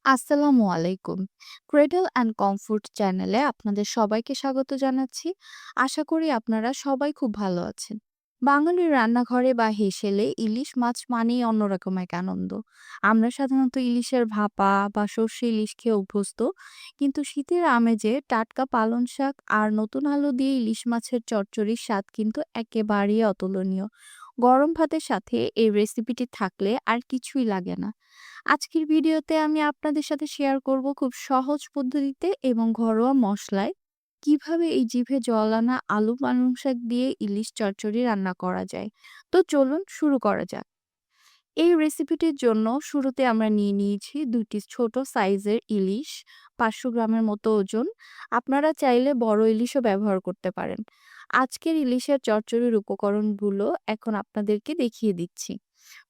আসসালামু আলাইকুম। Cradle and comfort চ্যানেলে আপনাদের সবাইকে স্বাগত জানাচ্ছি। আশা করি আপনারা সবাই খুব ভালো আছেন। বাঙালির রান্নাঘরে বা হেসেলে ইলিশ মাছ মানেই অন্যরকম এক আনন্দ। আমরা সাধারণত ইলিশের ভাপা বা সর্ষে ইলিশ খেয়ে অভ্যস্ত, কিন্তু শীতের আমেজে টাটকা পালং শাক আর নতুন আলু দিয়ে ইলিশ মাছের চচ্চড়ির স্বাদ কিন্তু একেবারেই অতুলনীয়। গরম ভাতের সাথে এই রেসিপিটি থাকলে আর কিছুই লাগে না। আজকের ভিডিওতে আমি আপনাদের সাথে শেয়ার করব খুব সহজ পদ্ধতিতে এবং ঘরোয়া মশলায় কিভাবে এই জিভে জল আনা আলু পালং শাক দিয়ে ইলিশ চচ্চড়ি রান্না করা যায়। তো চলুন শুরু করা যাক। এই রেসিপিটির জন্য শুরুতে আমরা নিয়ে নিয়েছি দুটি ছোট সাইজের ইলিশ, 500 গ্রামের মতো ওজন। আপনারা চাইলে বড় ইলিশও ব্যবহার করতে পারেন। আজকের ইলিশের চচ্চড়ির উপকরণগুলো এখন আপনাদেরকে দেখিয়ে দিচ্ছি।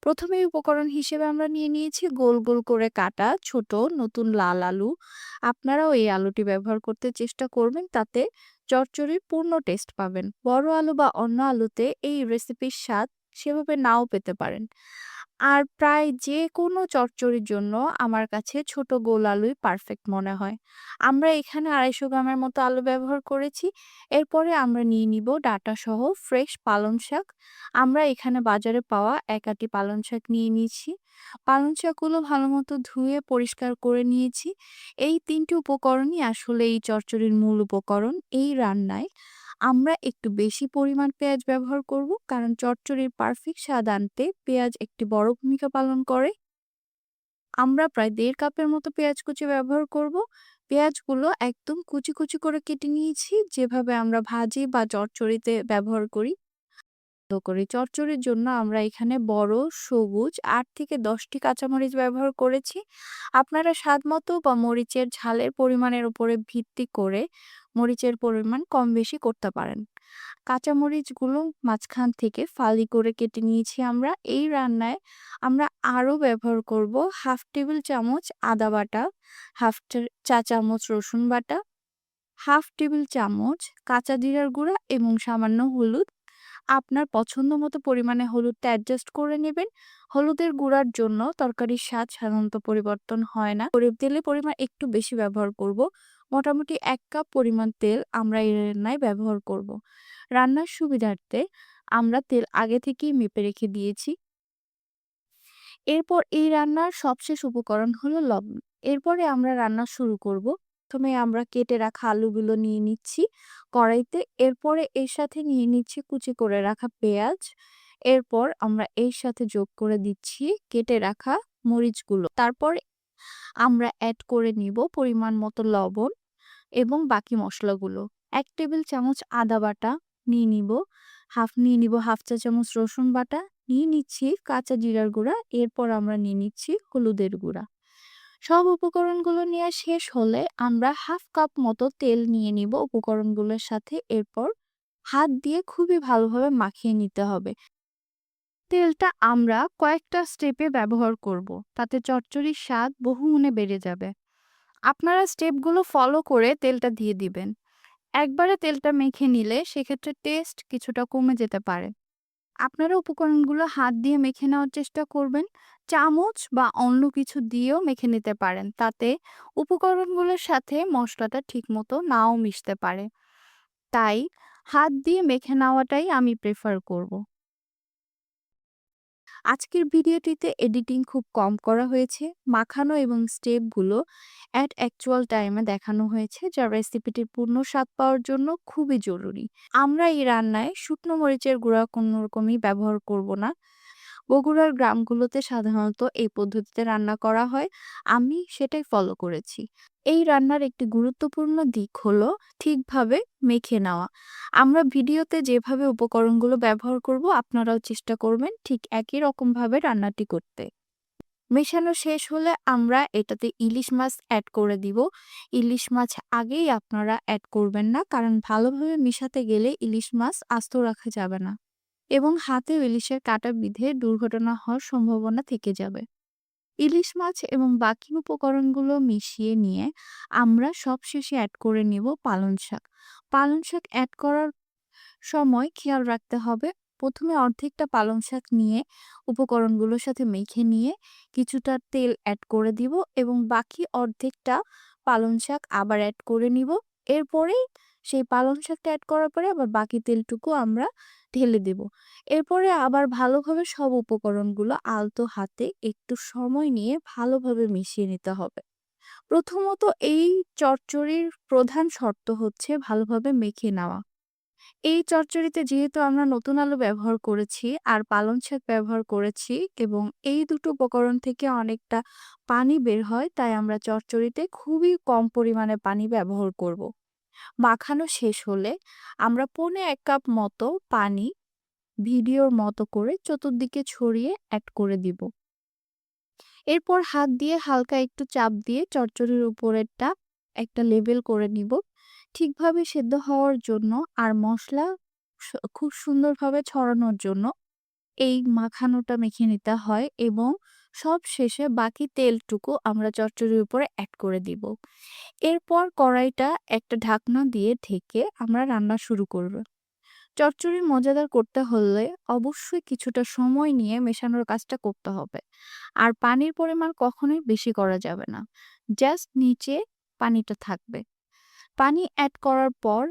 প্রথমে উপকরণ হিসেবে আমরা নিয়ে নিয়েছি গোল গোল করে কাটা ছোট নতুন লাল আলু। আপনারাও এই আলুটি ব্যবহার করতে চেষ্টা করবেন, তাতে চচ্চড়ির পূর্ণ টেস্ট পাবেন। বড় আলু বা অন্য আলুতে এই রেসিপির স্বাদ সেভাবে নাও পেতে পারেন। আর প্রায় যে কোনো চচ্চড়ির জন্য আমার কাছে ছোট গোল আলুই পারফেক্ট মনে হয়। আমরা এখানে 250 গ্রামের মতো আলু ব্যবহার করেছি। এরপরে আমরা নিয়ে নিব ডাঁটা সহ ফ্রেশ পালং শাক। আমরা এখানে বাজারে পাওয়া এক আটি পালং শাক নিয়ে নিয়েছি। পালং শাকগুলো ভালো মতো ধুয়ে পরিষ্কার করে নিয়েছি। এই ৩টি উপকরণই আসলে এই চচ্চড়ির মূল উপকরণ। এই রান্নায় আমরা একটু বেশি পরিমাণ পেঁয়াজ ব্যবহার করব, কারণ চচ্চড়ির পারফেক্ট স্বাদ আনতে পেঁয়াজ একটি বড় ভূমিকা পালন করে। আমরা প্রায় 1.5 কাপের মতো পেঁয়াজ কুচি ব্যবহার করব। পেঁয়াজগুলো একদম কুচি কুচি করে কেটে নিয়েছি, যেভাবে আমরা ভাজি বা চচ্চড়িতে ব্যবহার করি। চচ্চড়ির জন্য আমরা এখানে বড় সবুজ ৮ থেকে ১০টি কাঁচামরিচ ব্যবহার করেছি। আপনারা স্বাদমতো বা মরিচের ঝালের পরিমাণের উপরে ভিত্তি করে মরিচের পরিমাণ কম বেশি করতে পারেন। কাঁচামরিচগুলো মাঝখান থেকে ফালি করে কেটে নিয়েছি আমরা। এই রান্নায় আমরা আরও ব্যবহার করব 1/2 টেবিল চামচ আদা বাটা, 1/2 চা চামচ রসুন বাটা, 1/2 টেবিল চামচ কাঁচা জিরার গুঁড়া এবং সামান্য হলুদ। আপনার পছন্দ মতো পরিমাণে হলুদটা অ্যাডজাস্ট করে নেবেন। হলুদের গুঁড়ার জন্য তরকারির স্বাদ সাধারণত পরিবর্তন হয় না। তেলের পরিমাণ একটু বেশি ব্যবহার করব। মোটামুটি 1 কাপ পরিমাণ তেল আমরা এই রান্নায় ব্যবহার করব। রান্নার সুবিধার্থে আমরা তেল আগে থেকেই মেপে রেখে দিয়েছি। এরপর এই রান্নার সবশেষ উপকরণ হলো লবণ। এরপরে আমরা রান্না শুরু করব। প্রথমে আমরা কেটে রাখা আলুগুলো নিয়ে নিচ্ছি কড়াইতে। এরপরে এর সাথে নিয়ে নিচ্ছি কুচি করে রাখা পেঁয়াজ। এরপর আমরা এর সাথে যোগ করে দিচ্ছি কেটে রাখা মরিচগুলো। তারপর আমরা এড করে নিব পরিমাণ মতো লবণ এবং বাকি মসলাগুলো। ১ টেবিল চামচ আদা বাটা নিয়ে নিব, হাফ চা চামচ রসুন বাটা, নিয়ে নিচ্ছি কাঁচা জিরার গুঁড়া, এরপর আমরা নিয়ে নিচ্ছি হলুদের গুঁড়া। সব উপকরণগুলো নেওয়া শেষ হলে আমরা 1/2 কাপ মতো তেল নিয়ে নিব উপকরণগুলোর সাথে। এরপর হাত দিয়ে খুবই ভালোভাবে মাখিয়ে নিতে হবে। তেলটা আমরা কয়েকটা স্টেপে ব্যবহার করব, তাতে চচ্চড়ির স্বাদ বহুগুণে বেড়ে যাবে। আপনারা স্টেপগুলো ফলো করে তেলটা দিয়ে দিবেন। একবারে তেলটা মেখে নিলে সেক্ষেত্রে টেস্ট কিছুটা কমে যেতে পারে। আপনারা উপকরণগুলো হাত দিয়ে মেখে নেওয়ার চেষ্টা করবেন। চামচ বা অন্য কিছু দিয়েও মেখে নিতে পারেন, তাতে উপকরণগুলোর সাথে মশলাটা ঠিকমতো নাও মিশতে পারে। তাই হাত দিয়ে মেখে নেওয়াটাই আমি প্রেফার করব। আজকের ভিডিওটিতে এডিটিং খুব কম করা হয়েছে। মাখানো এবং স্টেপগুলো অ্যাট অ্যাকচুয়াল টাইমে দেখানো হয়েছে, যা রেসিপিটির পূর্ণ স্বাদ পাওয়ার জন্য খুবই জরুরি। আমরা এই রান্নায় শুকনো মরিচের গুঁড়া কোনো রকমই ব্যবহার করব না। বগুড়ার গ্রামগুলোতে সাধারণত এই পদ্ধতিতে রান্না করা হয়। আমি সেটাই ফলো করেছি। এই রান্নার একটি গুরুত্বপূর্ণ দিক হলো ঠিকভাবে মেখে নেওয়া। আমরা ভিডিওতে যেভাবে উপকরণগুলো ব্যবহার করব, আপনারাও চেষ্টা করবেন ঠিক একই রকমভাবে রান্নাটি করতে। মেশানো শেষ হলে আমরা এটাতে ইলিশ মাছ অ্যাড করে দিব। ইলিশ মাছ আগেই আপনারা অ্যাড করবেন না, কারণ ভালোভাবে মিশাতে গেলে ইলিশ মাছ আস্ত রাখা যাবে না এবং হাতেও ইলিশের কাঁটা বিঁধে দুর্ঘটনা হওয়ার সম্ভাবনা থেকে যাবে। ইলিশ মাছ এবং বাকি উপকরণগুলো মিশিয়ে নিয়ে আমরা সবশেষে অ্যাড করে নিব পালং শাক। পালং শাক অ্যাড করার সময় খেয়াল রাখতে হবে প্রথমে অর্ধেকটা পালং শাক নিয়ে উপকরণগুলোর সাথে মেখে নিয়ে কিছুটা তেল অ্যাড করে দিব এবং বাকি অর্ধেকটা পালং শাক আবার অ্যাড করে নিব। এরপরেই সেই পালং শাকটা অ্যাড করার পরে আবার বাকি তেলটুকু আমরা ঢেলে দেব। এরপরে আবার ভালোভাবে সব উপকরণগুলো আলতো হাতে একটু সময় নিয়ে ভালোভাবে মিশিয়ে নিতে হবে। প্রথমত এই চচ্চড়ির প্রধান শর্ত হচ্ছে ভালোভাবে মেখে নেওয়া। এই চচ্চড়িতে যেহেতু আমরা নতুন আলু ব্যবহার করেছি আর পালং শাক ব্যবহার করেছি এবং এই দুটো উপকরণ থেকে অনেকটা পানি বের হয়, তাই আমরা চচ্চড়িতে খুবই কম পরিমাণে পানি ব্যবহার করব। মাখানো শেষ হলে আমরা পৌনে ১ কাপ মতো পানি ভিডিওর মতো করে চতুর্দিকে ছড়িয়ে অ্যাড করে দিব। এরপর হাত দিয়ে হালকা একটু চাপ দিয়ে চচ্চড়ির উপরেরটা একটা লেবেল করে নিব। ঠিকভাবে সেদ্ধ হওয়ার জন্য আর মসলা খুব সুন্দরভাবে ছড়ানোর জন্য এই মাখানোটা মেখে নিতে হয় এবং সব শেষে বাকি তেলটুকু আমরা চচ্চড়ির উপরে অ্যাড করে দিব। এরপর কড়াইটা একটা ঢাকনা দিয়ে ঢেকে আমরা রান্না শুরু করব। চচ্চড়ি মজাদার করতে হলে অবশ্যই কিছুটা সময় নিয়ে মেশানোর কাজটা করতে হবে। আর পানির পরিমাণ কখনোই বেশি করা যাবে না। জাস্ট নিচে পানিটা থাকবে। পানি এড করার পর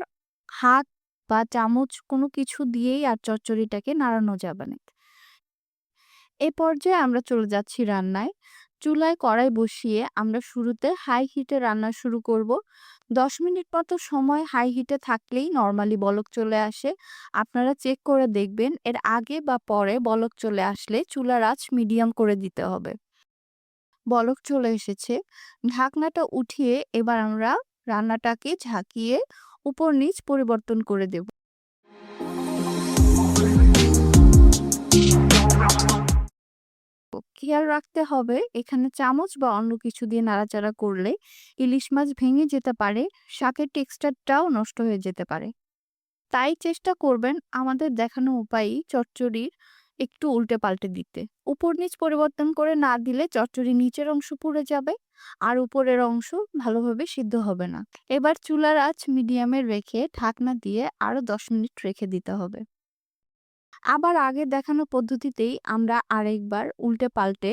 হাত বা চামচ কোনো কিছু দিয়েই আর চচ্চড়িটাকে নাড়ানো যাবে না। এ পর্যায়ে আমরা চলে যাচ্ছি রান্নায়। চুলায় কড়াই বসিয়ে আমরা শুরুতে হাই হিটে রান্না শুরু করব। ১০ মিনিট মতো সময় হাই হিটে থাকলেই নরমালি বলক চলে আসে। আপনারা চেক করে দেখবেন এর আগে বা পরে বলক চলে আসলে চুলার আঁচ মিডিয়াম করে দিতে হবে। বলক চলে এসেছে। ঢাকনাটা উঠিয়ে এবার আমরা রান্নাটাকে ঝাঁকিয়ে উপর নিচ পরিবর্তন করে দেব। খেয়াল রাখতে হবে এখানে চামচ বা অন্য কিছু দিয়ে নাড়াচাড়া করলে ইলিশ মাছ ভেঙে যেতে পারে, শাকের টেক্সচারটাও নষ্ট হয়ে যেতে পারে। তাই চেষ্টা করবেন আমাদের দেখানো উপায়েই চচ্চড়ির একটু উল্টে পাল্টে দিতে। উপর নিচ পরিবর্তন করে না দিলে চচ্চড়ি নিচের অংশ পুড়ে যাবে আর উপরের অংশ ভালোভাবে সিদ্ধ হবে না। এবার চুলার আঁচ মিডিয়ামে রেখে ঢাকনা দিয়ে আরো ১০ মিনিট রেখে দিতে হবে। আবার আগের দেখানো পদ্ধতিতেই আমরা আরেকবার উল্টে পাল্টে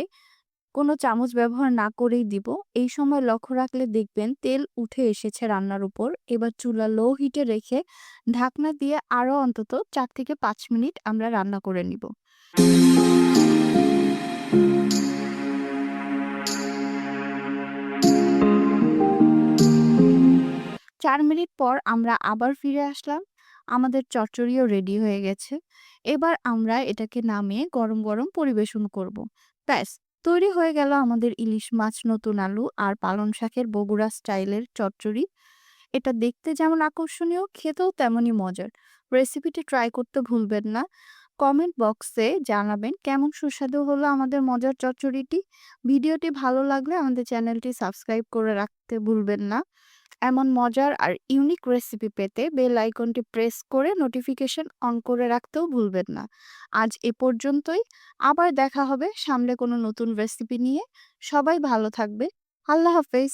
কোনো চামচ ব্যবহার না করেই দিব। এই সময় লক্ষ্য রাখলে দেখবেন তেল উঠে এসেছে রান্নার উপর। এবার চুলা লো হিটে রেখে ঢাকনা দিয়ে আরো অন্তত ৪ থেকে ৫ মিনিট আমরা রান্না করে নিব। ৪ মিনিট পর আমরা আবার ফিরে আসলাম। আমাদের চচ্চড়িও রেডি হয়ে গেছে। এবার আমরা এটাকে নামিয়ে গরম, গরম পরিবেশন করব। ব্যাস তৈরি হয়ে গেল আমাদের ইলিশ মাছ, নতুন আলু আর পালং শাকের বগুড়া স্টাইলের চচ্চড়ি। এটা দেখতে যেমন আকর্ষণীয়, খেতেও তেমনই মজার। রেসিপিটি ট্রাই করতে ভুলবেন না। কমেন্ট বক্সে জানাবেন কেমন সুস্বাদু হলো আমাদের মজার চচ্চড়িটি। ভিডিওটি ভালো লাগলে আমাদের চ্যানেলটি সাবস্ক্রাইব করে রাখতে ভুলবেন না। এমন মজার আর ইউনিক রেসিপি পেতে বেল আইকনটি প্রেস করে নোটিফিকেশন অন করে রাখতেও ভুলবেন না। আজ এ পর্যন্তই। আবার দেখা হবে সামনে কোনো নতুন রেসিপি নিয়ে। সবাই ভালো থাকবে। আল্লাহ হাফেজ।